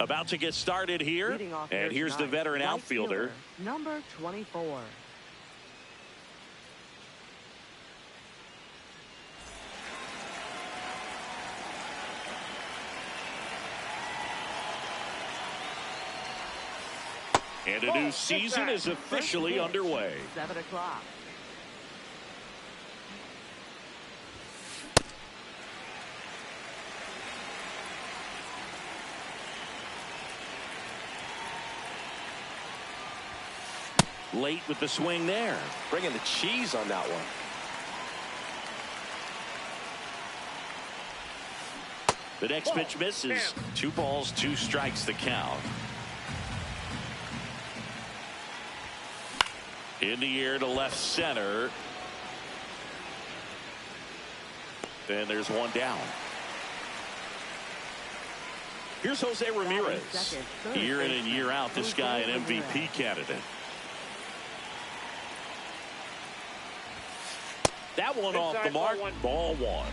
About to get started here. And here's the veteran outfielder. Number 24. And a new season is officially underway. 7 o'clock. Late with the swing there. Bringing the cheese on that one. The next pitch misses. 2 balls, 2 strikes the count. In the air to left center. And there's one down. Here's Jose Ramirez. Year in and year out, this guy an MVP candidate. That one off the mark. Ball 1.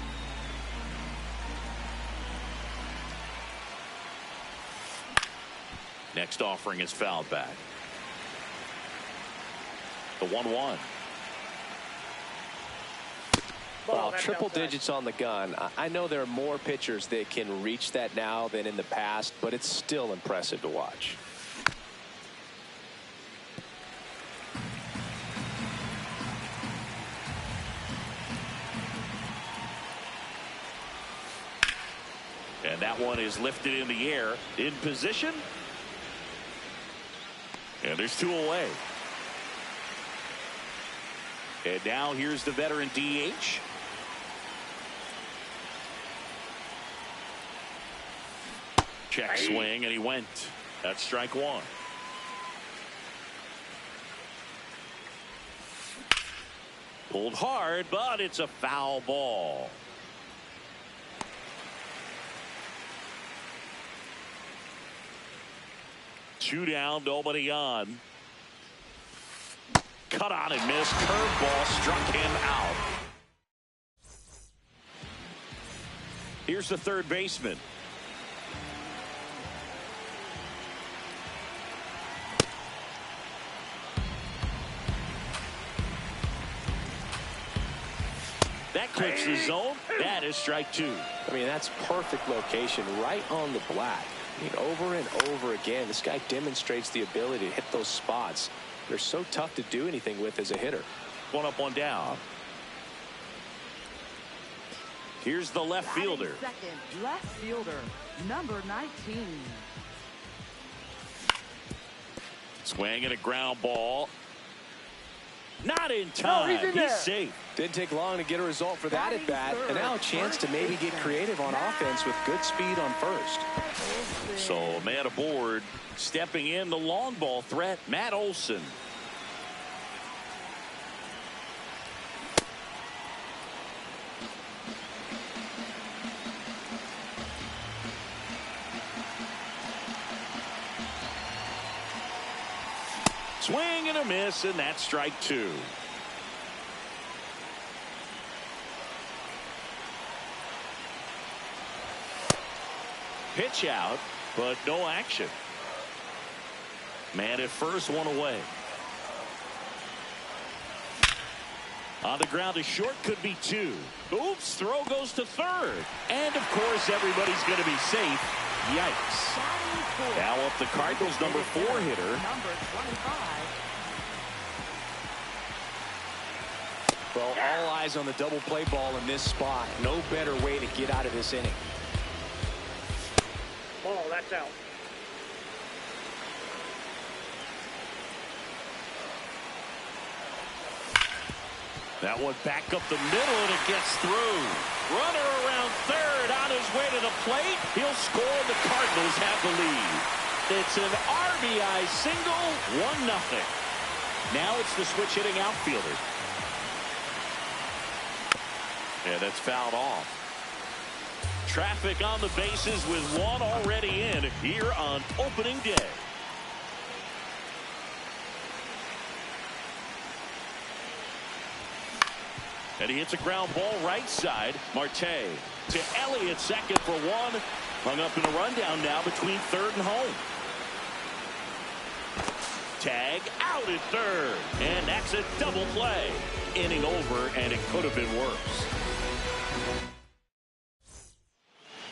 Next offering is fouled back. The 1-1. Well, triple digits on the gun. I know there are more pitchers that can reach that now than in the past, but it's still impressive to watch. And that one is lifted in the air. In position. And there's 2 away. And now here's the veteran DH. Check swing, and he went. That's strike 1. Pulled hard, but it's a foul ball. Two down, nobody on. Cut on and missed. Curveball struck him out. Here's the third baseman. That clips the zone. That is strike 2. I mean, that's perfect location right on the black. I mean, over and over again, this guy demonstrates the ability to hit those spots. They're so tough to do anything with as a hitter. 1 up, 1 down. Here's the left fielder. Second, left fielder, number 19. Swing and a ground ball. Not in time. He's safe. Didn't take long to get a result for that at bat, and now a chance to maybe get creative on offense with good speed on first. So a man aboard, stepping in, the long ball threat, Matt Olson. Swing and a miss, and that's strike 2. Pitch out, but no action. Man at first, 1 away. On the ground to short, could be 2. Oops, throw goes to third. And of course, everybody's going to be safe. Yikes. Now up the Cardinals' number 4 hitter. Number 25. Well, all eyes on the double play ball in this spot. No better way to get out of this inning. Ball, that's out. That one back up the middle, and it gets through. Runner around third on his way to the plate. He'll score. The Cardinals have the lead. It's an RBI single, 1-0. Now it's the switch hitting outfielder. And that's fouled off. Traffic on the bases with 1 already in here on opening day. And he hits a ground ball right side. Marte to Elliott, second for 1. Hung up in a rundown now between third and home. Tag out at third. And that's a double play. Inning over, and it could have been worse.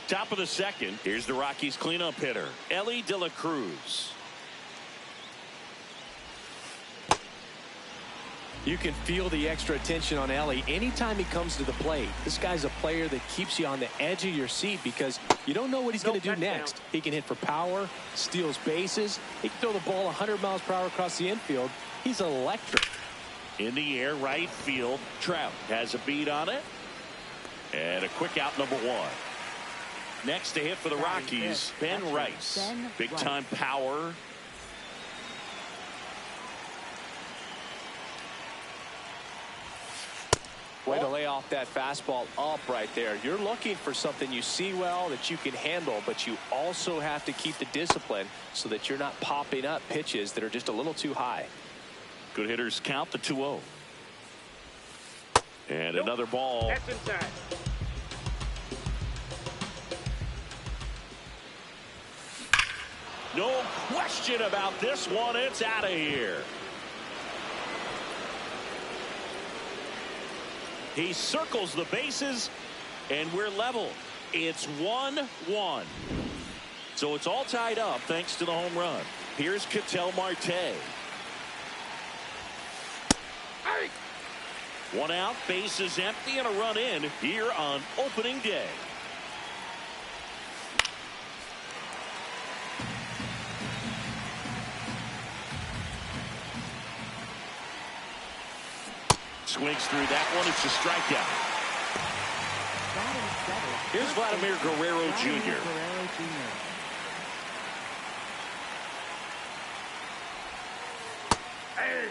Top of the second. Here's the Rockies cleanup hitter, Elly De La Cruz. You can feel the extra attention on Elly anytime he comes to the plate. This guy's a player that keeps you on the edge of your seat because you don't know what he's going to do next. He can hit for power, steals bases. He can throw the ball 100 miles per hour across the infield. He's electric. In the air, right field. Trout has a beat on it. And a quick out, number one. Next to hit for the Rockies, Ben Rice. Big-time power. Way to lay off that fastball up right there. You're looking for something you see well that you can handle, but you also have to keep the discipline so that you're not popping up pitches that are just a little too high. Good hitters count the 2-0. And another ball. That's inside. No question about this one. It's out of here. He circles the bases, and we're level. It's 1-1. So it's all tied up thanks to the home run. Here's Ketel Marte. One out, base is empty, and a run in here on opening day. Swings through that one. It's a strikeout. Here's Vladimir Guerrero Jr. Hey.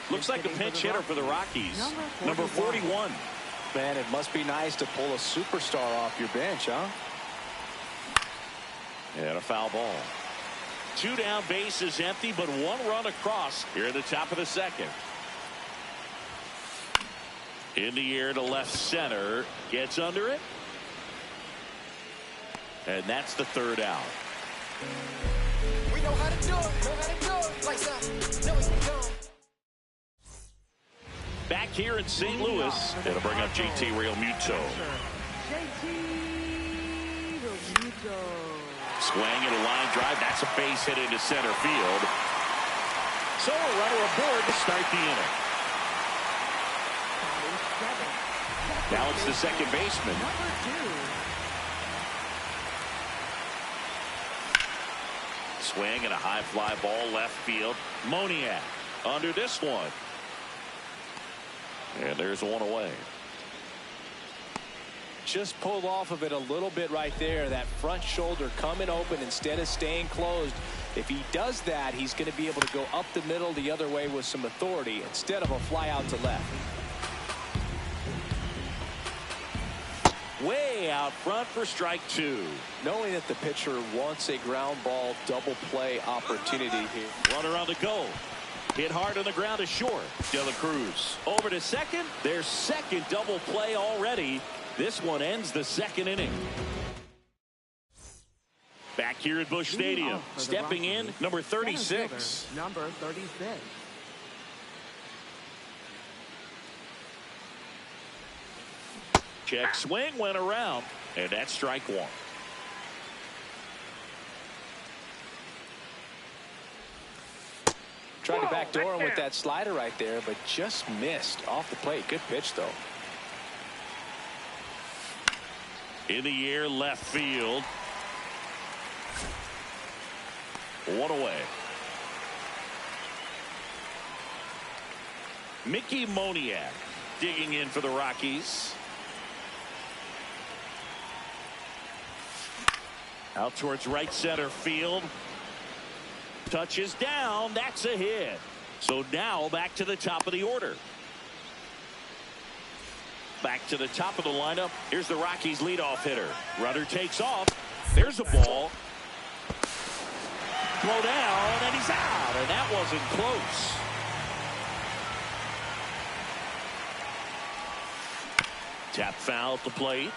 Looks like a pinch hitter for the Rockies. Number 41. Man, it must be nice to pull a superstar off your bench, huh? And a foul ball. Two down, base is empty, but one run across here at the top of the second. In the air to left center. Gets under it. And that's the third out. We know how to do it. Like that. No, it's done. Back here in St. Louis, it'll bring up JT Realmuto. JT Realmuto. Swing and a line drive. That's a base hit into center field. So a runner aboard to start the inning. Now it's the second baseman. Swing and a high fly ball left field. Moniak under this one. And there's one away. Just pulled off of it a little bit right there. That front shoulder coming open instead of staying closed. If he does that, he's going to be able to go up the middle the other way with some authority instead of a fly out to left. Way out front for strike two. Knowing that the pitcher wants a ground ball double play opportunity here. Runner on the go. Hit hard on the ground is short. De La Cruz over to second. Their second double play already. This one ends the second inning. Back here at Busch Stadium. Stepping in, number 36. Number 36. Check swing went around, and that's strike one. Tried to backdoor him with that slider right there, but just missed off the plate. Good pitch, though. In the air, left field. One away. Mickey Moniak digging in for the Rockies. Out towards right center field. Touches down. That's a hit. So now back to the top of the order. Back to the top of the lineup. Here's the Rockies leadoff hitter. Runner takes off. There's a ball. Throw down, and he's out. And that wasn't close. Tap foul at the plate.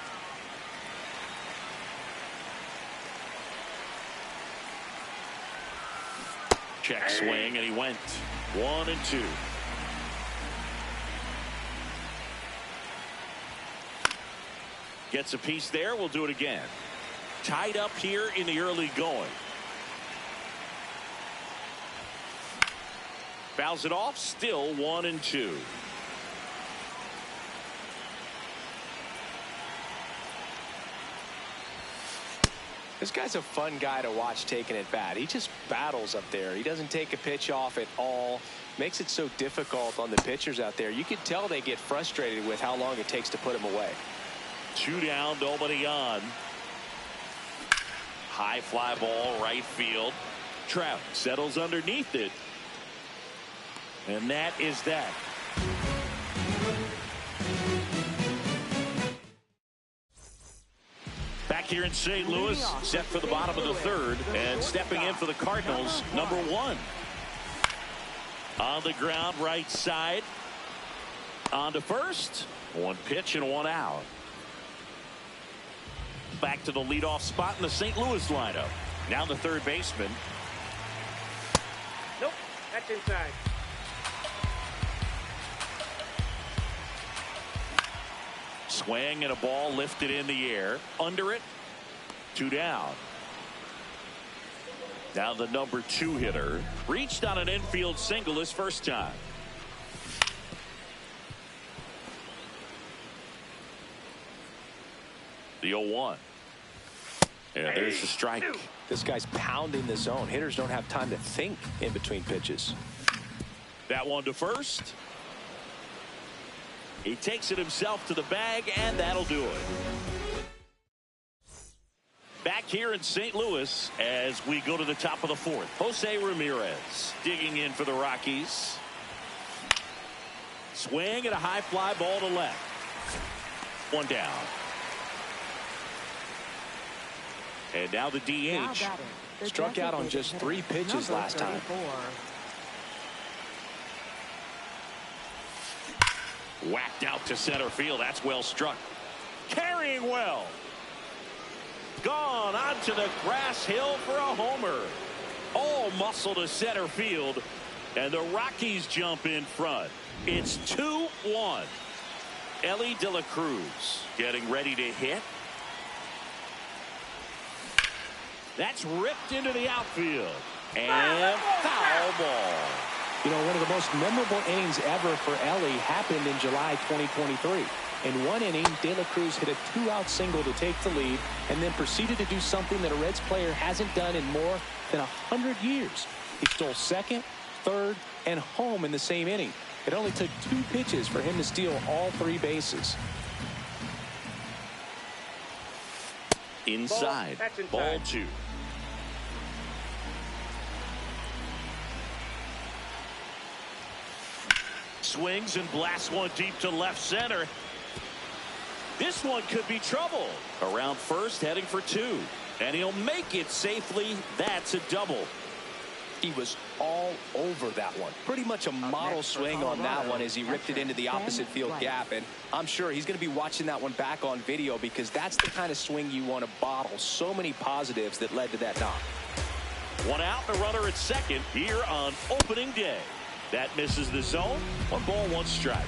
Check swing, and he went 1-2. Gets a piece there. We'll do it again. Tied up here in the early going. Fouls it off. Still 1-2. This guy's a fun guy to watch taking at bat. He just battles up there. He doesn't take a pitch off at all. Makes it so difficult on the pitchers out there. You can tell they get frustrated with how long it takes to put him away. 2 down, nobody on. High fly ball, right field. Trout settles underneath it. And that is that. Back here in St. Louis, set for the bottom of the third, and stepping in for the Cardinals, number 1. On the ground, right side. On to first. 1 pitch and 1 out. Back to the leadoff spot in the St. Louis lineup. Now the third baseman. Nope, that's inside. Swing and a ball lifted in the air. Under it. 2 down. Now the number 2 hitter reached on an infield single his first time. The 0-1. And there's the strike. This guy's pounding the zone. Hitters don't have time to think in between pitches. That one to first. He takes it himself to the bag, and that'll do it. Back here in St. Louis as we go to the top of the 4th. Jose Ramirez digging in for the Rockies. Swing and a high fly ball to left. 1 down. And now the DH. Struck out on just 3 pitches last time. Whacked out to center field. That's well struck. Carrying well. Gone onto the grass hill for a homer. All muscle to center field. And the Rockies jump in front. It's 2-1. Elly De La Cruz getting ready to hit. That's ripped into the outfield. And foul ball. You know, one of the most memorable innings ever for Elly happened in July 2023. In one inning, De La Cruz hit a 2-out single to take the lead and then proceeded to do something that a Reds player hasn't done in more than 100 years. He stole second, third, and home in the same inning. It only took 2 pitches for him to steal all 3 bases. Inside. Ball 2. Swings and blasts one deep to left center. This one could be trouble. Around first, heading for 2. And he'll make it safely. That's a double. He was all over that one. Pretty much a model swing on that one as he ripped it into the opposite field gap. And I'm sure he's going to be watching that one back on video because that's the kind of swing you want to bottle. So many positives that led to that knock. 1 out, the runner at second here on opening day. That misses the zone. 1 ball, 1 strike.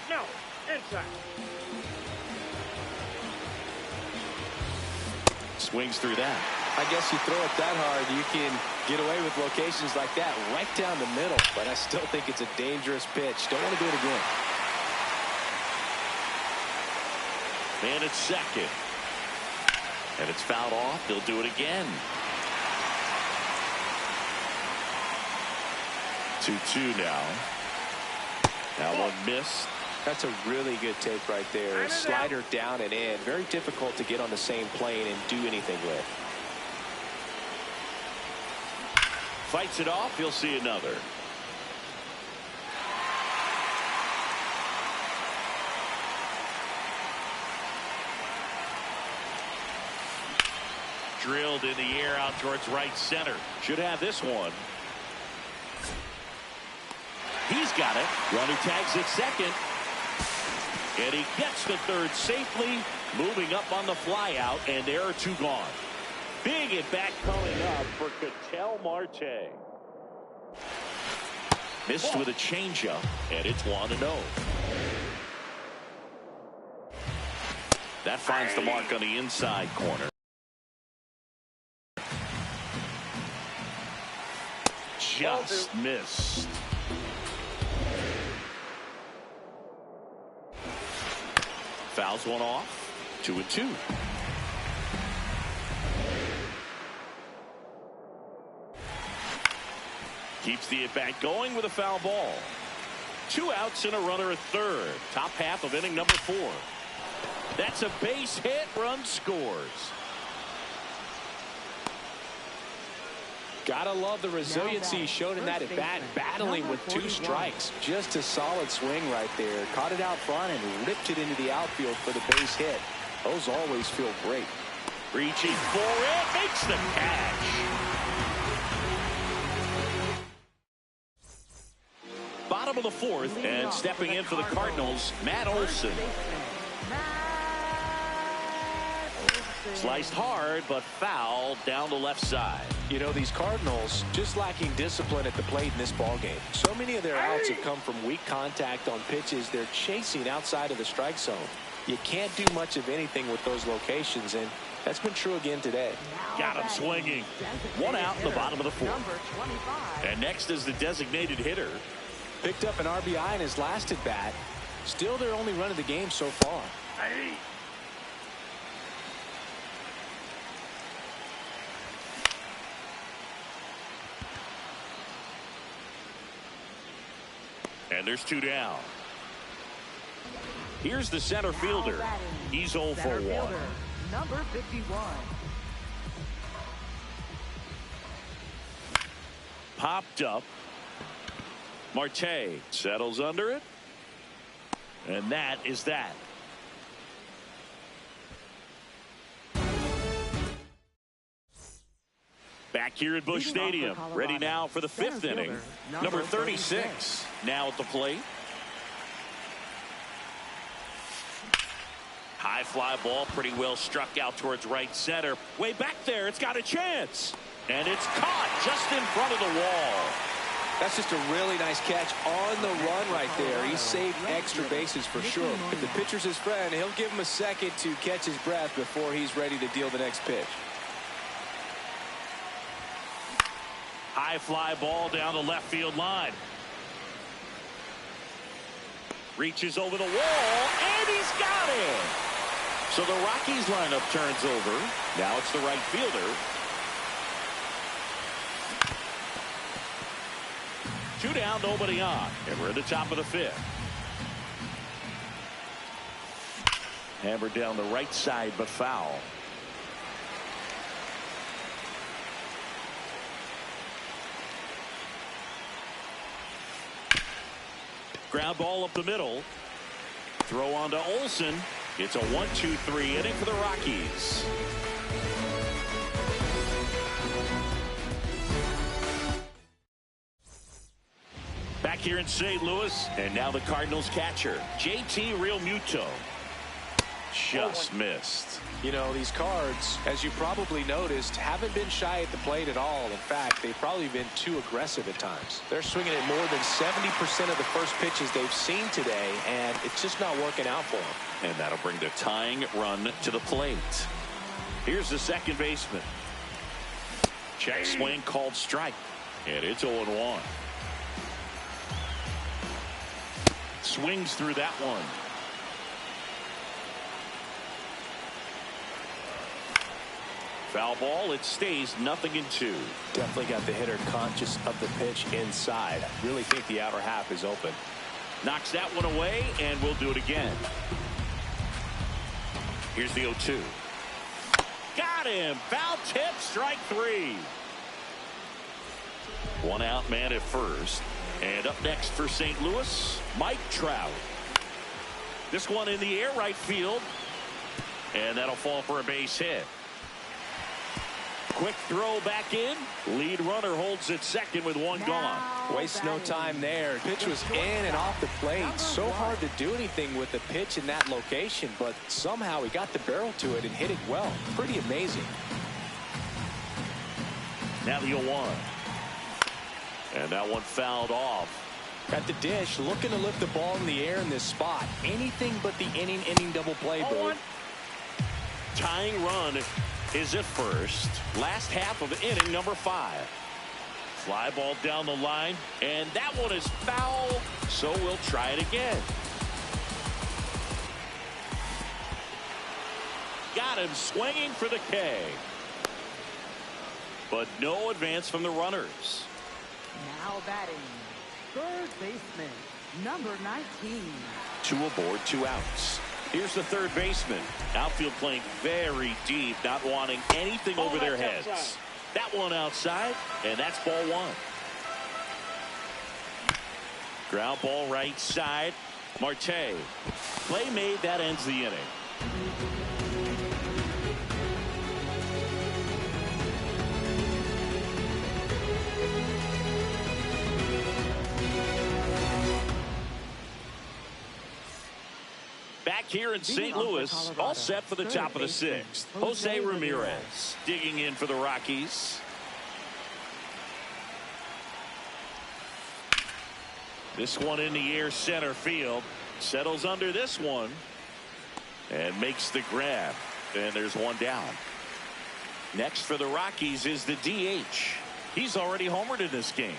No, inside. Swings through that. I guess you throw it that hard, you can get away with locations like that right down the middle. But I still think it's a dangerous pitch. Don't want to do it again. Man at second. And it's fouled off. They'll do it again. 2-2 now. That one missed. That's a really good take right there. Slider down and in. Very difficult to get on the same plane and do anything with. Fights it off. He'll see another. drilled in the air out towards right center. Should have this one. He's got it. Runner tags at second. And he gets to third safely, moving up on the fly out, and there are two gone. Big at bat coming up for Ketel Marte. Missed with a changeup, and it's 1-0. That finds the mark on the inside corner. Just missed. Fouls one off. 2-2. Keeps the at-bat going with a foul ball. 2 outs and a runner at third. Top half of inning number 4. That's a base hit. Run scores. Gotta love the resiliency shown in that at bat, battling with 2 strikes. Just a solid swing right there. Caught it out front and ripped it into the outfield for the base hit. Those always feel great. Reaching for it, makes the catch. Bottom of the 4th, and stepping in for the Cardinals, Matt Olson. Sliced hard, but foul down the left side. You know, these Cardinals just lacking discipline at the plate in this ballgame. So many of their outs have come from weak contact on pitches they're chasing outside of the strike zone. You can't do much of anything with those locations, and that's been true again today. Got him swinging. 1 out in the bottom of the 4th. And next is the designated hitter. Picked up an RBI in his last at bat. Still their only run of the game so far. And there's 2 down. Here's the center fielder. He's 0 for 1. Number 51. Popped up. Marte settles under it. And that is that. Back here at Busch Stadium, ready now for the 5th inning. Number 36 now at the plate. High fly ball, pretty well struck out towards right center. Way back there, it's got a chance. And it's caught just in front of the wall. That's just a really nice catch on the run right there. He saved extra bases for sure. If the pitcher's his friend, he'll give him a second to catch his breath before he's ready to deal the next pitch. High fly ball down the left field line. Reaches over the wall, and he's got it. So the Rockies lineup turns over. Now it's the right fielder. 2 down, nobody on, and we're at the top of the 5th. Hammered down the right side, but foul. Ground ball up the middle. Throw on to Olson. It's a 1-2-3 inning for the Rockies. Back here in St. Louis, and now the Cardinals catcher, JT Realmuto. Just missed. You know, these Cards, as you probably noticed, haven't been shy at the plate at all. In fact, they've probably been too aggressive at times. They're swinging at more than 70% of the first pitches they've seen today, and it's just not working out for them. And that'll bring the tying run to the plate. Here's the second baseman. Check swing called strike. And it's 0-1. Swings through that one. Foul ball. It stays 0-2. Definitely got the hitter conscious of the pitch inside. I really think the outer half is open. Knocks that one away, and we'll do it again. Here's the 0-2. Got him. Foul tip, strike 3. 1 out, man at first. And up next for St. Louis, Mike Trout. This one in the air, right field. And that'll fall for a base hit. Quick throw back in. Lead runner holds it second with one gone. Wastes no time there. Pitch was in and off the plate. So hard to do anything with the pitch in that location, but somehow he got the barrel to it and hit it well. Pretty amazing. Now the 0-1. And that one fouled off. At the dish, looking to lift the ball in the air in this spot. Anything but the inning double play, Boo. Tying run is at first. Last half of inning number 5. Fly ball down the line, and that one is foul, so we'll try it again. Got him swinging for the K. But no advance from the runners. Now batting, third baseman, number 19. 2 aboard, 2 outs. Here's the third baseman. Outfield playing very deep, not wanting anything over their heads. Outside. That one outside, and that's ball 1. Ground ball right side. Marte. Play made, that ends the inning. Back here in St. Louis, all set for the top of the 6th. Jose Ramirez digging in for the Rockies. This one in the air center field. Settles under this one and makes the grab. And there's one down. Next for the Rockies is the DH. He's already homered in this game.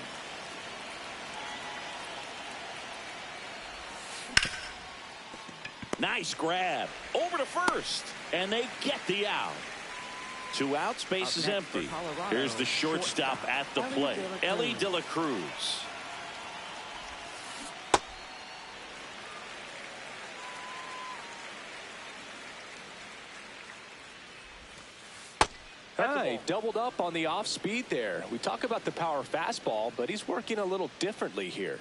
Nice grab over to first, and they get the out. 2 outs, base is empty. Here's the shortstop at the plate, Elly De La Cruz. He doubled up on the off speed there. We talk about the power fastball, but he's working a little differently here.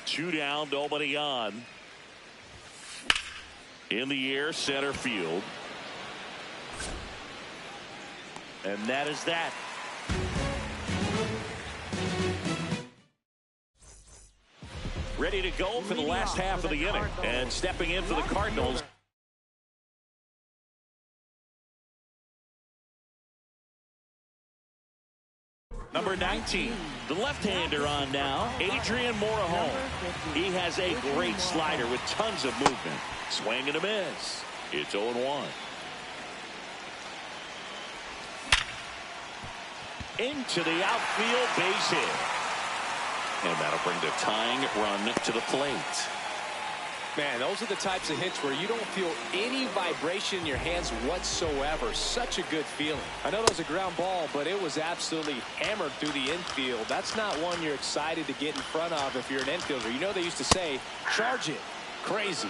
Two down, nobody on. In the air, center field. And that is that. Ready to go for the last half of the inning. And stepping in for the Cardinals. Number 19, the left-hander on now, Adrian Morejon. He has a great slider with tons of movement. Swing and a miss. It's 0-1. Into the outfield, base hit. And that'll bring the tying run to the plate. Man, those are the types of hits where you don't feel any vibration in your hands whatsoever. Such a good feeling. I know that was a ground ball, but it was absolutely hammered through the infield. That's not one you're excited to get in front of if you're an infielder. You know they used to say, charge it. Crazy.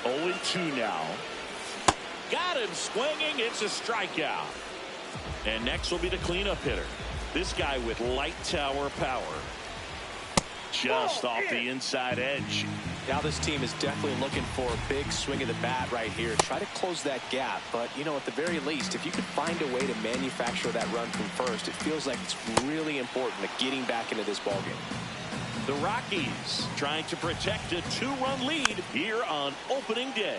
0-2 now. Got him swinging. It's a strikeout. And next will be the cleanup hitter. This guy with light tower power. Just off the inside edge. Now this team is definitely looking for a big swing of the bat right here. Try to close that gap. But, you know, at the very least, if you could find a way to manufacture that run from first, it feels like it's really important to getting back into this ballgame. The Rockies trying to protect a 2-run lead here on opening day.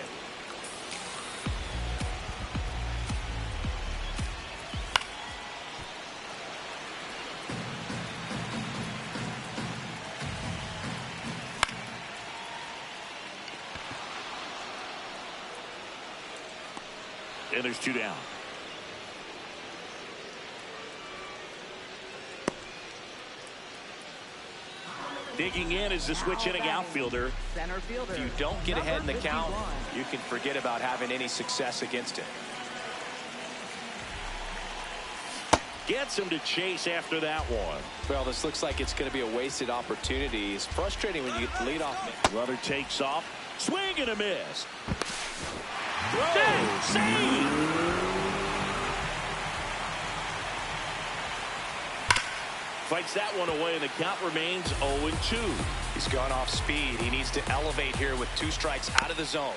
And there's 2 down. Digging in is the switch hitting outfielder. Center fielder. If you don't get ahead in the count, 51. you can forget about having any success against it. Gets him to chase after that one. Well, this looks like it's going to be a wasted opportunity. It's frustrating when you get the lead off. Runner takes off. Swing and a miss. Throw. Save. Fights that one away, and the count remains 0-2. He's gone off speed. He needs to elevate here with 2 strikes out of the zone.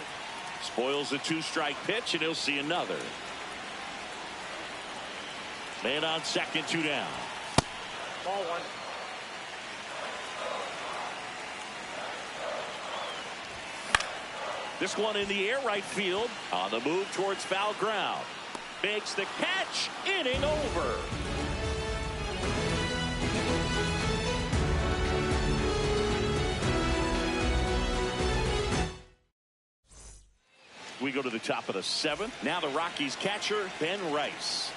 Spoils the 2-strike pitch, and he'll see another. Man on second, 2 down. Ball 1. This one in the air, right field. On the move towards foul ground. Makes the catch. Inning over. We go to the top of the 7th. Now the Rockies catcher, Ben Rice.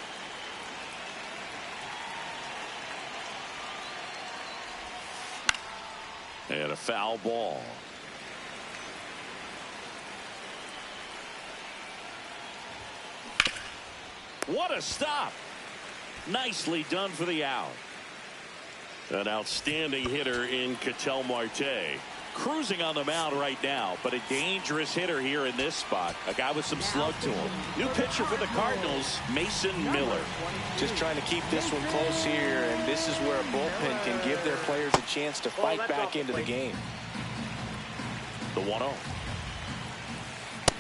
And a foul ball. What a stop. Nicely done for the out. An outstanding hitter in Ketel Marte. Cruising on the mound right now, but a dangerous hitter here in this spot. A guy with some slug to him. New pitcher for the Cardinals, Mason Miller. Just trying to keep this one close here, and this is where a bullpen can give their players a chance to fight back into the game. The 1-0.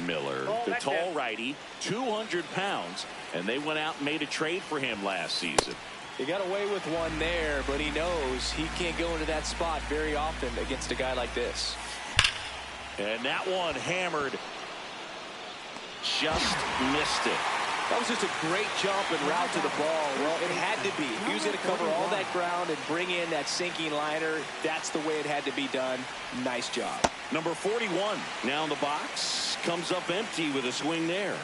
Miller, the tall righty, 200 pounds, and they went out and made a trade for him last season. He got away with one there, but he knows he can't go into that spot very often against a guy like this. And that one hammered. Just missed it. That was just a great jump and route to the ball. Well, it had to be. He was going to cover all that ground and bring in that sinking liner. That's the way it had to be done. Nice job. Number 41 now in the box. Comes up empty with a swing there.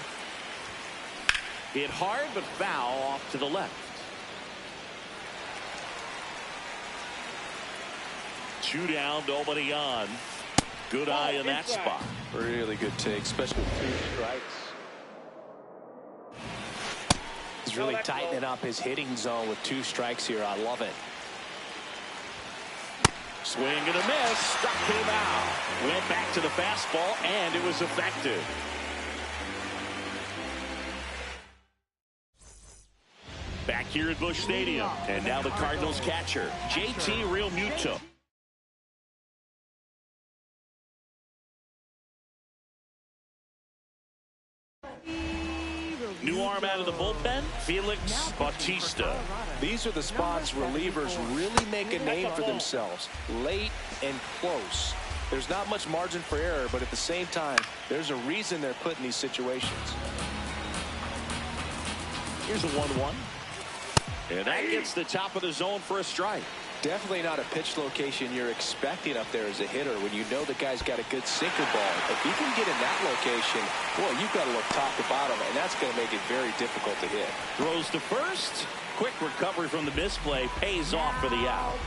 Hit hard but foul off to the left. 2 down, nobody on. Good eye in that spot. Really good take, especially with 2 strikes. He's really tightening up his hitting zone with 2 strikes here. I love it. Swing and a miss. Struck him out. Went back to the fastball, and it was effective. Back here at Busch Stadium, and now the Cardinals catcher, JT Realmuto. New arm out of the bullpen, Felix Bautista. These are the spots relievers really make a name for themselves. Late and close. There's not much margin for error, but at the same time, there's a reason they're put in these situations. Here's a 1-1. And that gets the top of the zone for a strike. Definitely not a pitch location you're expecting up there as a hitter when you know the guy's got a good sinker ball. If you can get in that location, boy, you've got to look top to bottom, and that's going to make it very difficult to hit. Throws to first. Quick recovery from the misplay pays off for the out.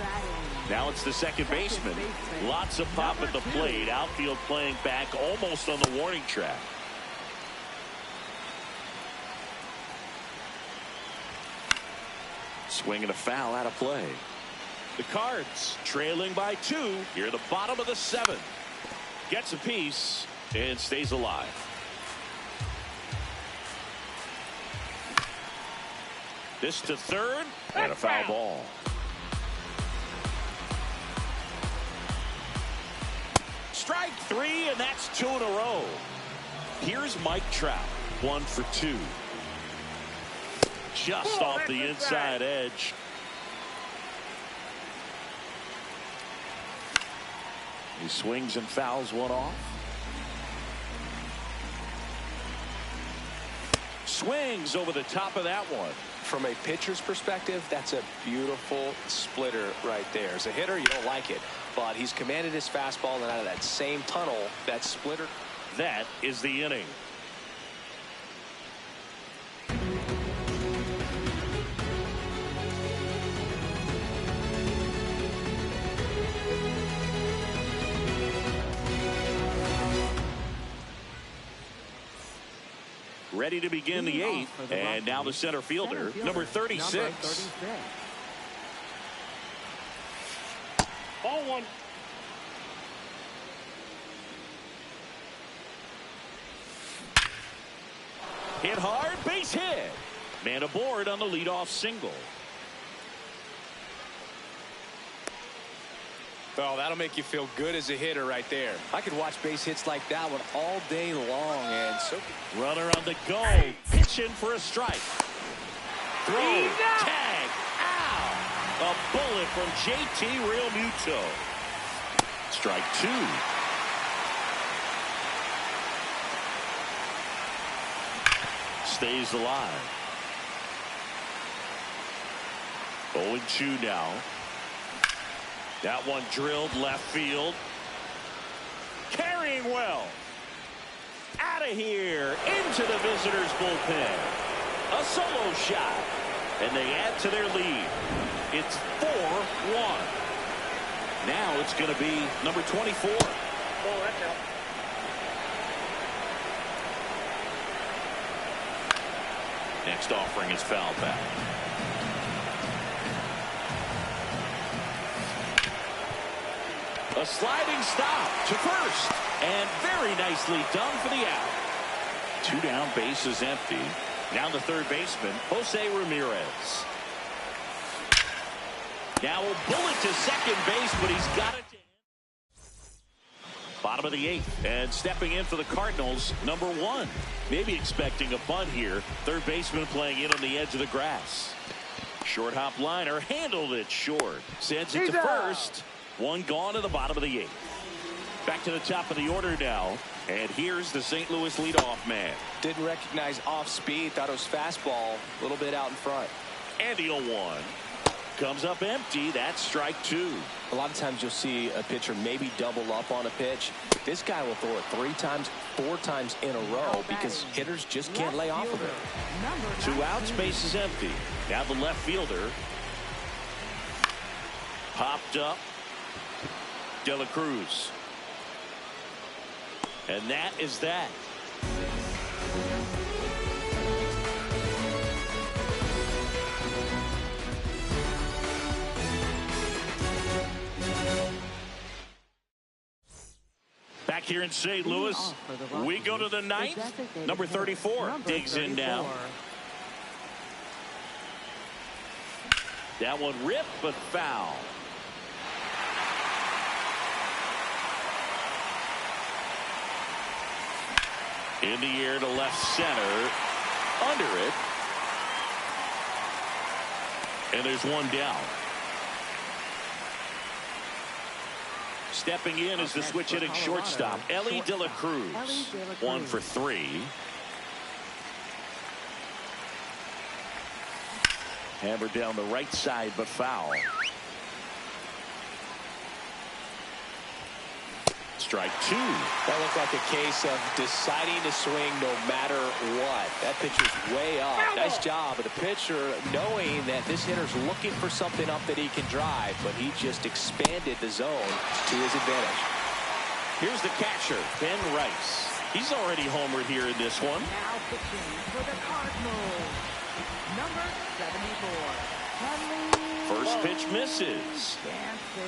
Now it's the second baseman. Lots of pop at the plate. Outfield playing back almost on the warning track. Swing and a foul out of play. The Cards trailing by 2 here at the bottom of the 7th. Gets a piece and stays alive. This to third and a foul ball. Strike 3, and that's 2 in a row. Here's Mike Trout, 1 for 2. Just off the inside edge. He swings and fouls one off. Swings over the top of that one. From a pitcher's perspective, that's a beautiful splitter right there. As a hitter, you don't like it, but he's commanded his fastball, and out of that same tunnel, that splitter. That is the inning. Ready to begin the 8th, and now the center fielder, number 36. Ball 1. Hit hard, base hit. Man aboard on the leadoff single. Oh, that'll make you feel good as a hitter right there. I could watch base hits like that one all day long, and so runner on the go, pitching for a strike. Throw, tag, ow! A bullet from JT Realmuto. Strike two. Stays alive. 0-2 now. That one drilled left field. Carrying well. Out of here. Into the visitors' bullpen. A solo shot. And they add to their lead. It's 4-1. Now it's going to be number 24. Oh, that's out. Next offering is foul back. A sliding stop to first. And very nicely done for the out. 2 down, base is empty. Now the third baseman, Jose Ramirez. Now a bullet to second base, but he's got it. Bottom of the 8th, and stepping in for the Cardinals, number 1. Maybe expecting a bunt here. Third baseman playing in on the edge of the grass. Short hop liner, handled it short. Sends it to first. One gone to the bottom of the 8th. Back to the top of the order now. And here's the St. Louis leadoff man. didn't recognize off speed. Thought it was fastball. A little bit out in front. And the 0-1. Comes up empty. That's strike 2. A lot of times you'll see a pitcher maybe double up on a pitch. This guy will throw it 3 times, 4 times in a row because hitters just can't lay off of it. 2 outs, base is empty. Now the left fielder. Popped up. De La Cruz. And that is that. Back here in St. Louis, we go to the 9th. Number 34 digs in now. That one ripped, but foul. In the air to left center. Under it. And there's one down. Stepping in is the switch hitting shortstop, Elly De La Cruz. 1 for 3. Hammered down the right side, but foul. Strike 2. That looked like a case of deciding to swing no matter what. That pitcher's way up. Nice job of the pitcher knowing that this hitter's looking for something up that he can drive, but he just expanded the zone to his advantage. Here's the catcher, Ben Rice. He's already homered here in this one. Now pitching for the Cardinals, number 74. First pitch misses.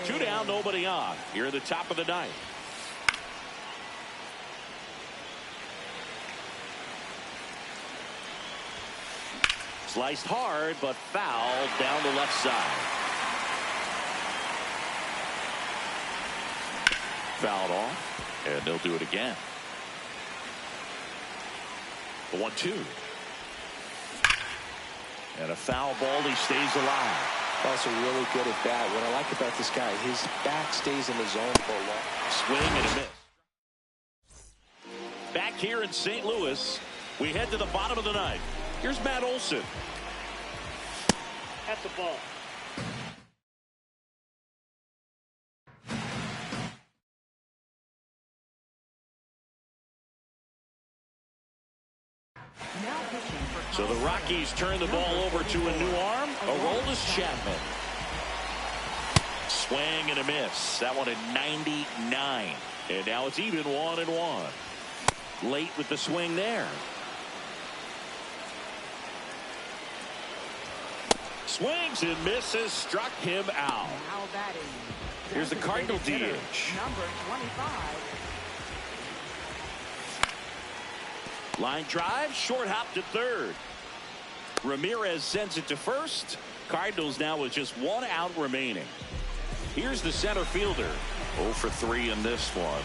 2 down, nobody on. Here at the top of the 9th. Sliced hard, but fouled down the left side. Fouled off, and they'll do it again. The 1-2. And a foul ball, he stays alive. Also really good at bat. What I like about this guy, his back stays in the zone for a long. Swing and a miss. Back here in St. Louis, we head to the bottom of the 9th. Here's Matt Olson. That's a ball. Now pitching for So the Rockies turn the ball over to a new arm, Aroldis Chapman. Swing and a miss. That one at 99. And now it's even 1-1. Late with the swing there. Swings and misses, struck him out. now batting. Here's the Cardinal Designated DH. hitter, number 25. Line drive, short hop to third. Ramirez sends it to first. Cardinals now with just 1 out remaining. Here's the center fielder. 0 for 3 in this one.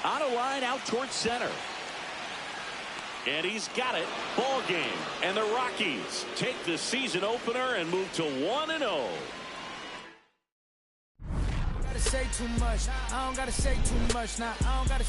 On a line out towards center. And he's got it. Ball game. And the Rockies take the season opener and move to 1-0. Say too much. I don't gotta say too much now. I don't gotta